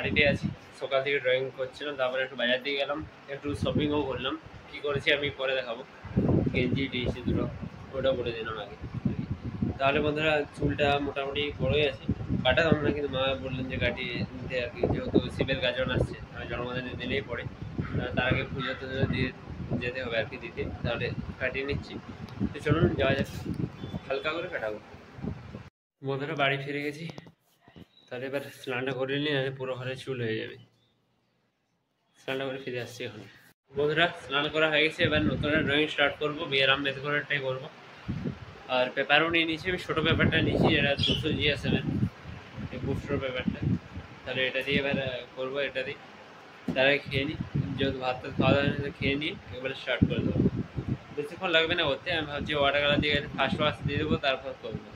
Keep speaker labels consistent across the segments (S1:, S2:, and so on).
S1: বাড়িতে আছি, সকাল থেকে ড্রয়িং করছিলাম, তারপরে একটু বাজার দিয়ে গেলাম, একটু শপিংও করলাম। কি করেছি আমি পরে দেখাবো। গেঞ্জি টিয়েছি দুটো, ওটা বলে দিলাম আগে। তাহলে বন্ধুরা চুলটা মোটামুটি বড়ই আছে, কাটাতাম না, কিন্তু মা বললেন যে কাটিয়ে দিতে আর কি, যেহেতু শিবের গাজন আসছে, জন্মদিনে দিলেই পড়ে, তার আগে পুজো টুজো দিয়ে যেতে হবে আর কি দিতে, তাহলে কাটিয়ে নিচ্ছি। তো চলুন যাওয়া যাক, হালকা করে কাটাবো। বন্ধুরা বাড়ি ফিরে গেছি, তাহলে এবার স্নানটা করে নিই, নাহলে পুরো ঘরে চুল হয়ে যাবে। স্নানটা করে ফিরে আসছি এখন। বন্ধুরা স্নান করা হয়ে গেছে, এবার নতুন ড্রয়িং স্টার্ট করবো, বিয়ের আম্বেদকরেরটাই করবো। আর পেপারও নিয়ে নিয়েছি, আমি ছোটো পেপারটা নিয়েছি, এটা 200 GS7 এই বুস্টার পেপারটা। তাহলে এটা দিয়ে এবার করবো, এটা দিয়ে তার আগে খেয়ে নিই, যেহেতু ভাত টাত খাওয়া দাওয়া খেয়ে নিয়ে এবারে স্টার্ট করে দেবো। বেশিক্ষণ লাগবে না করতে, আমি ভাবছি ওয়াটার কালার দিয়ে ফার্স্ট ওয়াশ দিয়ে দেবো, তারপর করবো,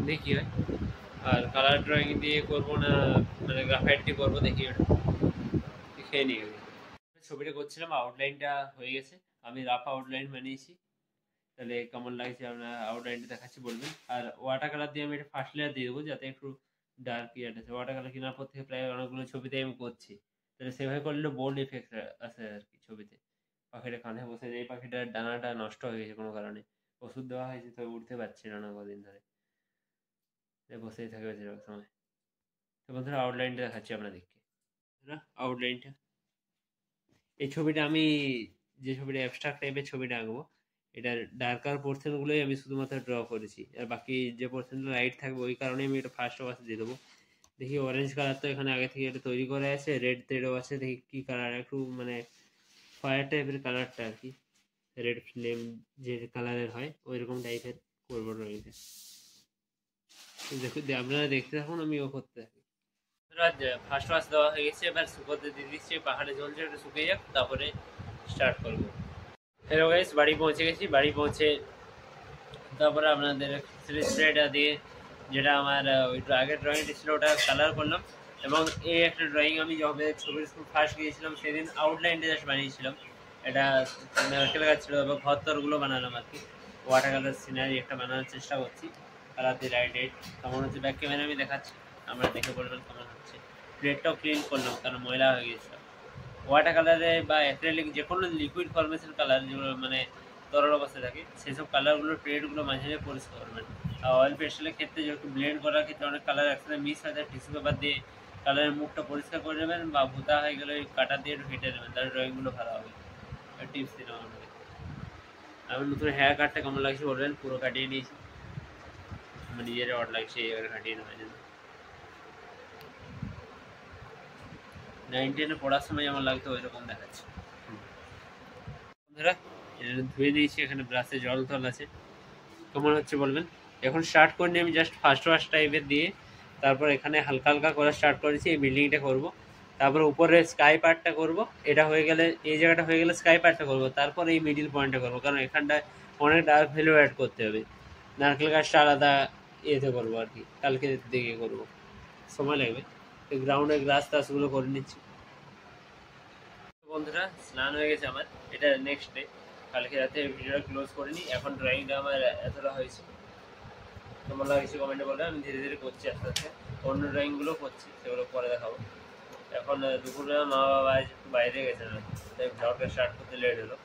S1: দেখি হয়। আর কালার ড্রয়িং দিয়ে করবো না মানে গ্রাফাইট দিয়ে করবো, দেখি ওটা খেয়ে নিই। ছবিটা করছিলাম, আউটলাইনটা হয়ে গেছে, আমি রাফ আউটলাইন বানিয়েছি। তাহলে কেমন লাগছে আপনার আউটলাইনটা দেখাচ্ছি বলবেন। আর ওয়াটার কালার দিয়ে আমি এটা ফার্স্ট লেয়ার দিয়ে দেবো, যাতে একটু ডার্ক ইয়ার আছে। ওয়াটার কালার কেনার পর থেকে প্রায় অনেকগুলো ছবিতে আমি করছি, তাহলে সেভাবে করলে বোল্ড ইফেক্ট আছে আর কি ছবিতে। পাখিটা কানে বসে, এই পাখিটার ডানাটা নষ্ট হয়ে গেছে কোনো কারণে, ওষুধ দেওয়া হয়েছে, তবে উঠতে পারছি না কদিন ধরে, বসেই থাকবে সেরকম সময়। তো বন্ধুরা আউটলাইনটা দেখাচ্ছি আপনাদেরকে। আউটলাইনটা, এই ছবিটা আমি যে ছবিটা অ্যাবস্ট্রাক্ট টাইপের ছবিটা আঁকবো, এটার ডার্কার পোর্শনগুলোই আমি শুধুমাত্র ড্র করেছি, আর বাকি যে পোর্শনটা লাইট থাকবে ওই কারণে আমি এটা ফার্স্ট ওয়াশ দিয়ে দেবো। দেখি অরেঞ্জ কালার তো এখানে আগে থেকে এটা তৈরি করে আছে, রেড তেডও আছে, দেখি কী কালার, একটু মানে ফায়ার টাইপের কালারটা আর কি, রেড ফ্লেম যে কালারের হয় ওই রকম টাইপের করবো ড্রয়িংটা। দেখুন আপনারা দেখতে থাকুন, আমিও করতে থাকি। ফার্স্ট ওয়াশ দেওয়া হয়ে গেছে, এবার শুকোতে দিয়ে দিচ্ছি, পাহাড়ে জ্বলছে, একটু শুকিয়ে যাক, তারপরে স্টার্ট করবো। হ্যালো গাইস, বাড়ি পৌঁছে গেছি। বাড়ি পৌঁছে তারপরে আপনাদের স্প্রেটা দিয়ে, যেটা আমার ওইটা আগের ড্রয়িংটা ছিল ওটা কালার করলাম, এবং এই একটা ড্রয়িং আমি যবে ছবির স্কুল ফার্স্ট গিয়েছিলাম সেদিন আউটলাইনটা জাস্ট বানিয়েছিলাম। এটা নারকেল গাছ ছিল, এবং ঘর তরগুলো বানালাম আর কি। ওয়াটার কালার সিনারি একটা বানানোর চেষ্টা করছি, কালার দিয়ে লাইট এড কেমন হচ্ছে ব্যাক ক্যামেরা আমি দেখাচ্ছি, আমরা দেখে বলবেন কেমন হচ্ছে। প্লেটটাও ক্লিন করলাম, কারণ ময়লা হয়ে গিয়েছিল। ওয়াটার কালারে বা অ্যাক্রিলিক যে কোনো লিকুইড ফরমেশন কালার যেগুলো মানে তরল অবস্থায় থাকে, সেসব কালারগুলো ট্রেডগুলো মাঝে মাঝে পরিষ্কার করবেন। আর অয়েল পেস্টেলের ক্ষেত্রে যেহেতু ব্লেন্ড করার ক্ষেত্রে অনেক কালার একসাথে মিক্স হয়ে যায়, টিস্যু পেপার দিয়ে কালারের মুখটা পরিষ্কার করে নেবেন, বা ভুতা হয়ে গেলে কাটা দিয়ে একটু হেঁটে নেবেন, তাহলে ড্রয়িংগুলো ভালো হবে। টিপস দিলাম আমাকে। আমি নতুন হেয়ার কাটটা কেমন লাগছে বলবেন, পুরো কাটিয়ে নিয়েছি, আমার নিজের অড লাগছে এবারে কাটিয়ে নেওয়ার জন্য। 9-10 পড়ার সময় যেমন লাগতো ওই রকম দেখাচ্ছে। বন্ধুরা ধুয়ে দিয়েছি, এখানে ব্রাশে জল টল আছে, কেমন হচ্ছে বলবেন। এখন স্টার্ট করিনি, আমি জাস্ট ফার্স্ট ওয়াশ টাইপের দিয়ে, তারপর এখানে হালকা হালকা করে স্টার্ট করেছি, এই বিল্ডিংটা করব, তারপর উপরে স্কাই পার্টটা করব, এটা হয়ে গেলে এই জায়গাটা হয়ে গেলে স্কাই পার্টটা করব, তারপর এই মিডিল পয়েন্টটা করব, কারণ এখানটায় অনেক ডার্ক ভ্যালু অ্যাড করতে হবে। নারকেল গাছটা আলাদা ইয়েতে করবো আর কি, কালকে দিকে করব, সময় লাগবে। গ্রাউন্ডে গ্রাস টাসগুলো করে নিচ্ছি। বন্ধুরা স্নান হয়ে গেছে আমার, এটা নেক্সট ডে, কালকে রাতে ভিডিওটা ক্লোজ করে নিই। এখন ড্রয়িংটা আমার এতটা হয়েছে, কেমন লাগছে কমেন্টে বলবে। আমি ধীরে ধীরে করছি আস্তে আস্তে, অন্য ড্রয়িংগুলো করছি, সেগুলো পরে দেখাবো। এখন দুপুরবেলা মা বাবা একটু বাইরে গেছে না, তাই ব্লগটা স্টার্ট করতে লেট হলো।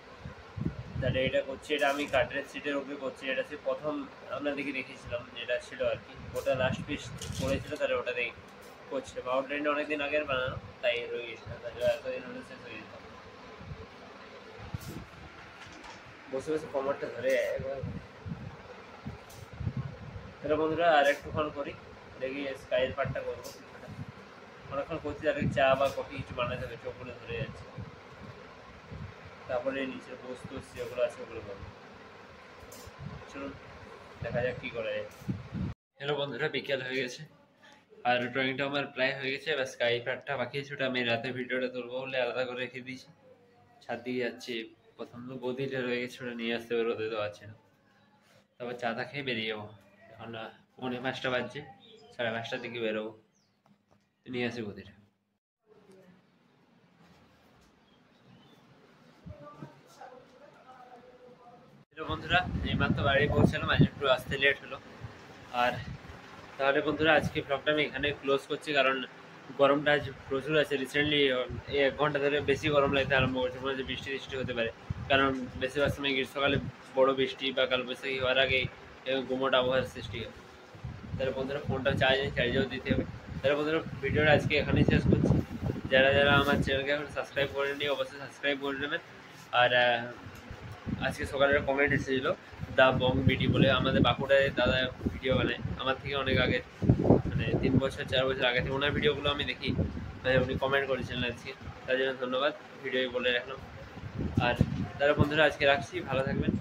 S1: তাহলে এটা করছি, এটা আমি কাঠের সিটের উপরে করছি, এটা সে প্রথম আপনাদেরকে দেখিয়েছিলাম যেটা ছিল আর কি, ওটা লাস্ট পিস করেছিল, তাহলে ওটা দেখি করছিলাম। আউটলাইনটা অনেকদিন আগের বানানো, তাই রয়ে গেছিলাম, তাহলে এতদিন হলে শেষ হয়ে যেত। বসে বসে কমারটা ধরে তাহলে বন্ধুরা আর একটুক্ষণ করি, দেখি স্কাইয়ের পার্টটা করবো। অনেকক্ষণ করছি, আর চা বা কফি কিছু বানাতে হবে, চোখগুলো ধরে যাচ্ছে, তারপরে নিচের বস্তু যেগুলো আছে ওগুলো করবো। চলুন দেখা যাক কী করা যায়। হ্যালো বন্ধুরা, বিকেল হয়ে গেছে, আর ড্রয়িংটা আমার প্রায় হয়ে গেছে, এবার স্কাই পার্টটা বাকি আছে, ওটা আমি রাতে ভিডিওটা তুলবো বলে আলাদা করে রেখে দিয়েছি। ছাদ দিয়ে যাচ্ছি, প্রথম তো গদিটা রয়ে গেছে, ওটা নিয়ে আসতে হবে, রোদে দেওয়া আছে না। তারপর চাটা খেয়ে বেরিয়ে যাবো। এখন 4:45 বাজছে, 5:30টার দিকে বেরোবো, নিয়ে আসি গদিটা। বন্ধুরা এইমাত্র বাড়ি পৌঁছালাম, আজ একটু আসতে লেট হলো। আর তাহলে বন্ধুরা আজকে ব্লগটা আমি এখানে ক্লোজ করছি, কারণ গরমটা আজ প্রচুর আছে। রিসেন্টলি এই 1 ঘন্টা ধরে বেশি গরম লাগতে আরম্ভ করছে, মনে হচ্ছে বৃষ্টি টিষ্টি হতে পারে। কারণ বেশিরভাগ সময় গ্রীষ্মকালে বড় বৃষ্টি বা কালবৈশাখী হওয়ার আগেই গুমোট আবহাওয়ার সৃষ্টি হয়। তাহলে বন্ধুরা ফোনটা চার্জেও দিতে হবে। তাহলে বন্ধুরা ভিডিওটা আজকে এখানেই শেষ করছি। যারা যারা আমার চ্যানেলকে এখন সাবস্ক্রাইব করেননি অবশ্যই সাবস্ক্রাইব করে নেবেন। আর আজকে সকালে কমেন্ট এসেছিল দা বং বিডি বলে, আমাদের বাঁকুড়ায় দাদা ভিডিও বানায় আমার থেকে অনেক আগে, মানে 3 বছর 4 বছর আগে থেকে ওনার ভিডিওগুলো আমি দেখি। উনি কমেন্ট করেছিলেন আজকে, তার জন্য ধন্যবাদ, ভিডিও বলে রাখলাম। আর তারা বন্ধুরা আজকে রাখছি, ভালো থাকবেন।